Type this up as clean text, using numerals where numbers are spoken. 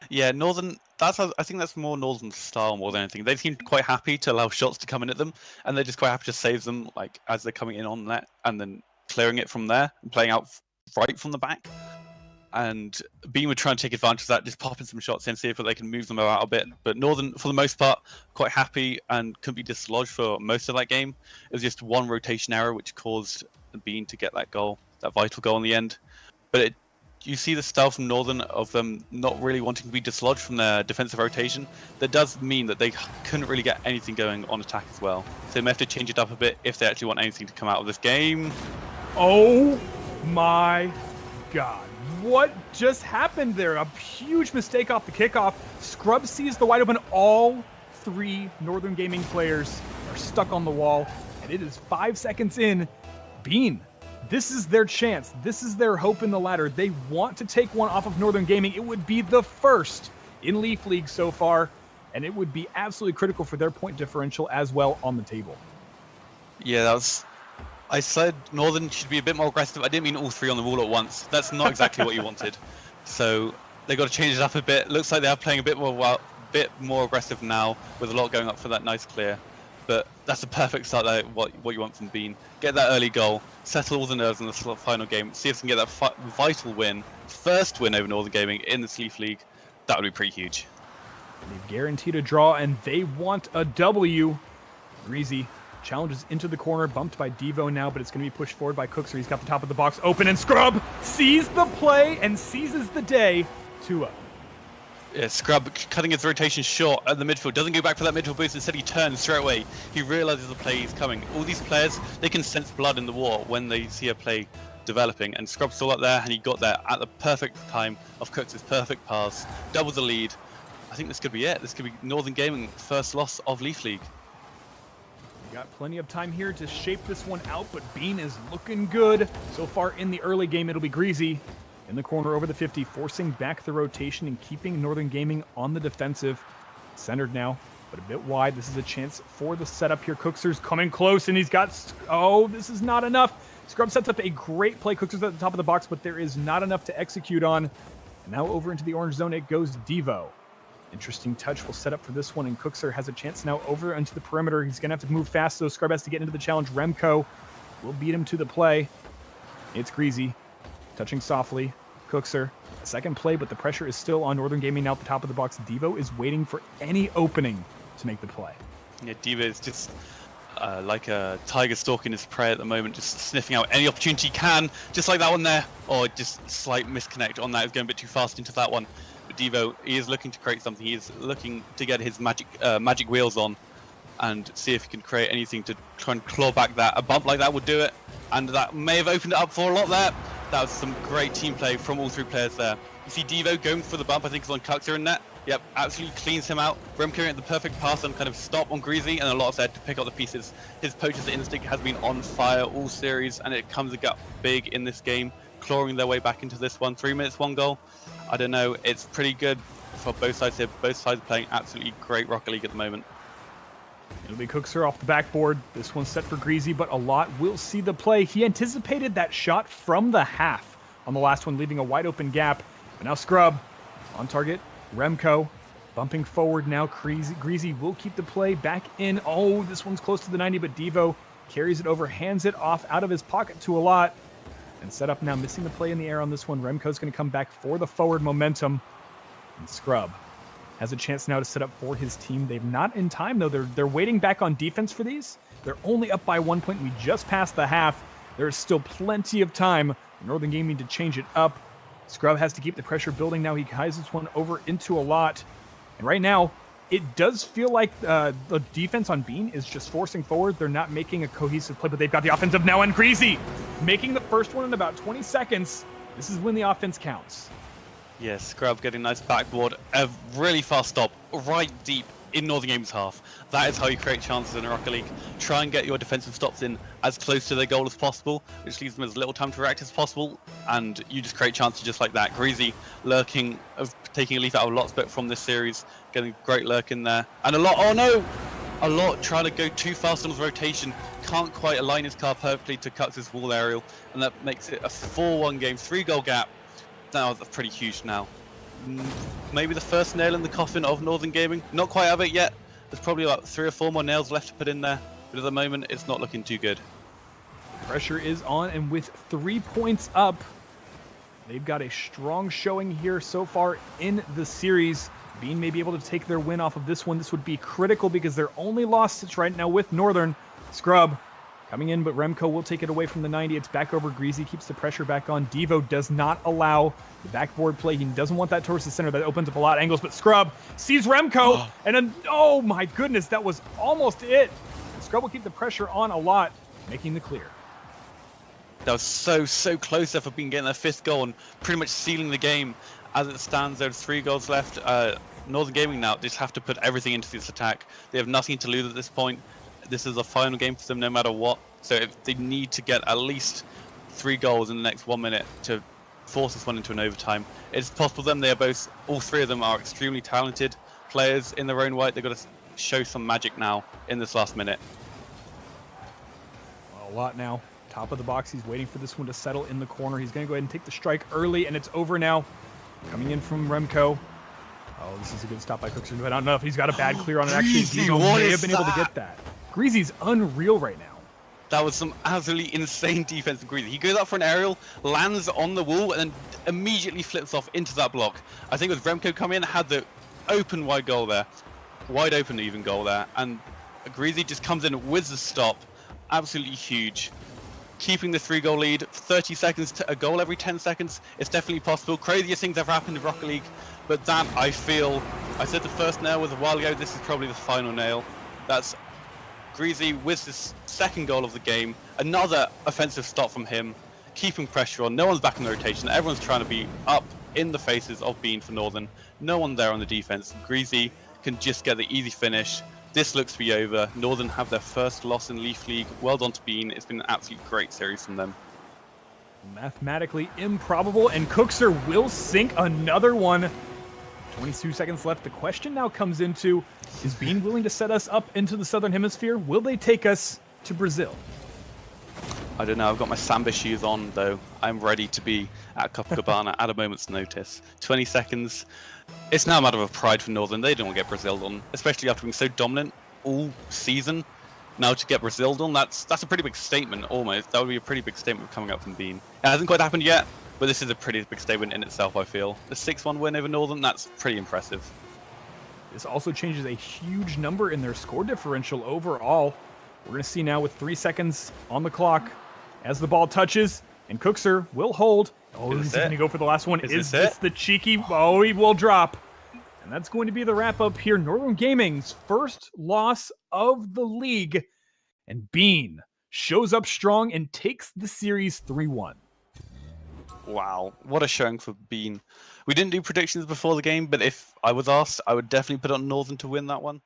Yeah, Northern. I think that's more Northern style more than anything. They seem quite happy to allow shots to come in at them, and they're just quite happy to save them like as they're coming in on net, and then clearing it from there and playing out right from the back. And Beam would try and take advantage of that, just popping some shots in, see if they can move them out a bit. But Northern, for the most part, quite happy and couldn't be dislodged for most of that game. It was just one rotation error which caused Beam to get that goal, that vital goal in the end. But you see the style from Northern of them not really wanting to be dislodged from their defensive rotation. That does mean that they couldn't really get anything going on attack as well. So they may have to change it up a bit if they actually want anything to come out of this game. Oh my God. What just happened there? A huge mistake off the kickoff. Scrub sees the wide open. All three Northern Gaming players are stuck on the wall, and it is 5 seconds in. Bean, this is their chance. This is their hope in the ladder. They want to take one off of Northern Gaming. It would be the first in Leaf League so far, and it would be absolutely critical for their point differential as well on the table. Yeah, I said Northern should be a bit more aggressive. I didn't mean all three on the wall at once. That's not exactly what you wanted. So they got to change it up a bit. Looks like they are playing a bit more aggressive now, with a lot going up for that nice clear. But that's a perfect start there, what you want from Bean. Get that early goal, settle all the nerves in the final game, see if they can get that vital win, first win over Northern Gaming in the Leaf League. That would be pretty huge. They've guaranteed a draw, and they want a W. Greasy challenges into the corner, bumped by Devo now, but it's going to be pushed forward by Cookser. He's got the top of the box open, and Scrub sees the play and seizes the day. 2-0. Yeah, Scrub cutting his rotation short at the midfield, doesn't go back for that midfield boost, instead he turns straight away. He realizes the play is coming. All these players, they can sense blood in the war when they see a play developing, and Scrub saw that there, and he got there at the perfect time of Cook's perfect pass, doubles the lead. I think this could be it. This could be Northern Gaming first loss of Leaf League. We got plenty of time here to shape this one out, but Bean is looking good. So far in the early game, it'll be Greasy in the corner over the 50, forcing back the rotation and keeping Northern Gaming on the defensive. Centered now, but a bit wide. This is a chance for the setup here. Cookser's coming close, and he's got... Oh, this is not enough. Scrub sets up a great play. Cookser's at the top of the box, but there is not enough to execute on. And now over into the orange zone, it goes Devo. Interesting touch will set up for this one, and Cookser has a chance now over into the perimeter. He's going to have to move fast, so Scrub has to get into the challenge. Remco will beat him to the play. It's Greasy, touching softly. Cookser, a second play, but the pressure is still on Northern Gaming now at the top of the box. Devo is waiting for any opening to make the play. Yeah, Devo is just like a tiger stalking his prey at the moment, just sniffing out any opportunity he can, just like that one there. Or just slight misconnect on that. He's going a bit too fast into that one. But Devo, he is looking to create something. He is looking to get his magic wheels on and see if he can create anything to try and claw back that. A bump like that would do it, and that may have opened it up for a lot there. That was some great team play from all three players there. You see Devo going for the bump, I think it's on Cookser in net. Yep, absolutely cleans him out. Remco at the perfect pass and kind of stop on Greasy, and a lot of there to pick up the pieces. His poacher's instinct has been on fire all series, and it comes up big in this game, clawing their way back into this one. 3 minutes, 1 goal. I don't know, it's pretty good for both sides here. Both sides are playing absolutely great Rocket League at the moment. It'll be Cookser off the backboard. This one's set for Greasy, but a lot will see the play. He anticipated that shot from the half on the last one, leaving a wide open gap. But now Scrub on target. Remco bumping forward now. Greasy will keep the play back in. Oh, this one's close to the 90, but Devo carries it over, hands it off out of his pocket to a lot. And set up now, missing the play in the air on this one. Remco's going to come back for the forward momentum. And Scrub has a chance now to set up for his team. They've not in time, though. They're waiting back on defense for these. They're only up by 1 point. We just passed the half. There is still plenty of time for Northern Gaming to change it up. Scrub has to keep the pressure building now. He guides this one over into a lot. And right now, it does feel like the defense on Bean is just forcing forward. They're not making a cohesive play, but they've got the offensive now, and Greasy making the first one in about 20 seconds. This is when the offense counts. Yes, Scrub getting a nice backboard, a really fast stop, right deep in Northern Game's half. That is how you create chances in a Rocket League. Try and get your defensive stops in as close to their goal as possible, which leaves them as little time to react as possible, and you just create chances just like that. Greasy lurking, taking a leaf out of lots but from this series, getting great lurk in there. And a lot, oh no! A lot trying to go too fast on his rotation, can't quite align his car perfectly to cut his wall aerial, and that makes it a 4-1 game, 3-goal gap. Now that's pretty huge now. maybe the first nail in the coffin of Northern Gaming. Not quite out of it yet. There's probably about 3 or 4 more nails left to put in there, but at the moment, it's not looking too good. Pressure is on, and with 3 points up, they've got a strong showing here so far in the series. Bean may be able to take their win off of this one. This would be critical because their only loss right now with Northern. Scrub coming in, but Remco will take it away from the 90. It's back over Greasy, keeps the pressure back on. Devo does not allow the backboard play. He doesn't want that towards the center. That opens up a lot of angles, but Scrub sees Remco, and then, oh my goodness, that was almost it. And Scrub will keep the pressure on a lot, making the clear. That was so close there for being getting their 5th goal and pretty much sealing the game. As it stands, there's 3 goals left. Northern Gaming now just have to put everything into this attack. They have nothing to lose at this point. This is a final game for them no matter what. So if they need to get at least 3 goals in the next 1 minute to force this one into an overtime. It's possible for them. They are both, all 3 of them are extremely talented players in their own right. They've got to show some magic now in this last minute. Well, a lot now. Top of the box, he's waiting for this one to settle in the corner. He's going to go ahead and take the strike early, and it's over now. Coming in from Remco. Oh, this is a good stop by Cookson, but I don't know if he's got a bad clear on it. Actually, Devo may have been able to get that. Greasy's unreal right now. That was some absolutely insane defense from Greasy. He goes up for an aerial, lands on the wall, and then immediately flips off into that block. I think with Remco coming in, had the open wide goal there. Wide open even goal there. And Greasy just comes in with the stop. Absolutely huge. Keeping the 3-goal lead, 30 seconds to a goal every 10 seconds. It's definitely possible. Craziest things ever happened in Rocket League. But that, I feel, I said the first nail was a while ago. This is probably the final nail. That's Greasy with his 2nd goal of the game. Another offensive stop from him. Keeping pressure on. No one's back in the rotation. Everyone's trying to be up in the faces of Bean for Northern. No one there on the defense. Greasy can just get the easy finish. This looks to be over. Northern have their first loss in Leaf League. Well done to Bean. It's been an absolutely great series from them. Mathematically improbable, and Cookser will sink another one. 22 seconds left. The question now comes into, is Bean willing to set us up into the Southern Hemisphere? Will they take us to Brazil? I don't know. I've got my Samba shoes on, though. I'm ready to be at Copacabana at a moment's notice. 20 seconds. It's now a matter of pride for Northern. They don't want to get Brazil on, especially after being so dominant all season. Now to get Brazil on, that's a pretty big statement, almost. That would be a pretty big statement coming up from Bean. It hasn't quite happened yet, but this is a pretty big statement in itself, I feel. The 6-1 win over Northern, that's pretty impressive. This also changes a huge number in their score differential overall. We're going to see now with 3 seconds on the clock as the ball touches, and Cookser will hold. Oh, he's going to go for the last one. Is this the cheeky? Oh, he will drop. And that's going to be the wrap-up here. Northern Gaming's first loss of the league. And Bean shows up strong and takes the series 3-1. Wow, what a showing for Bean. We didn't do predictions before the game, but if I was asked, I would definitely put on Northern to win that one.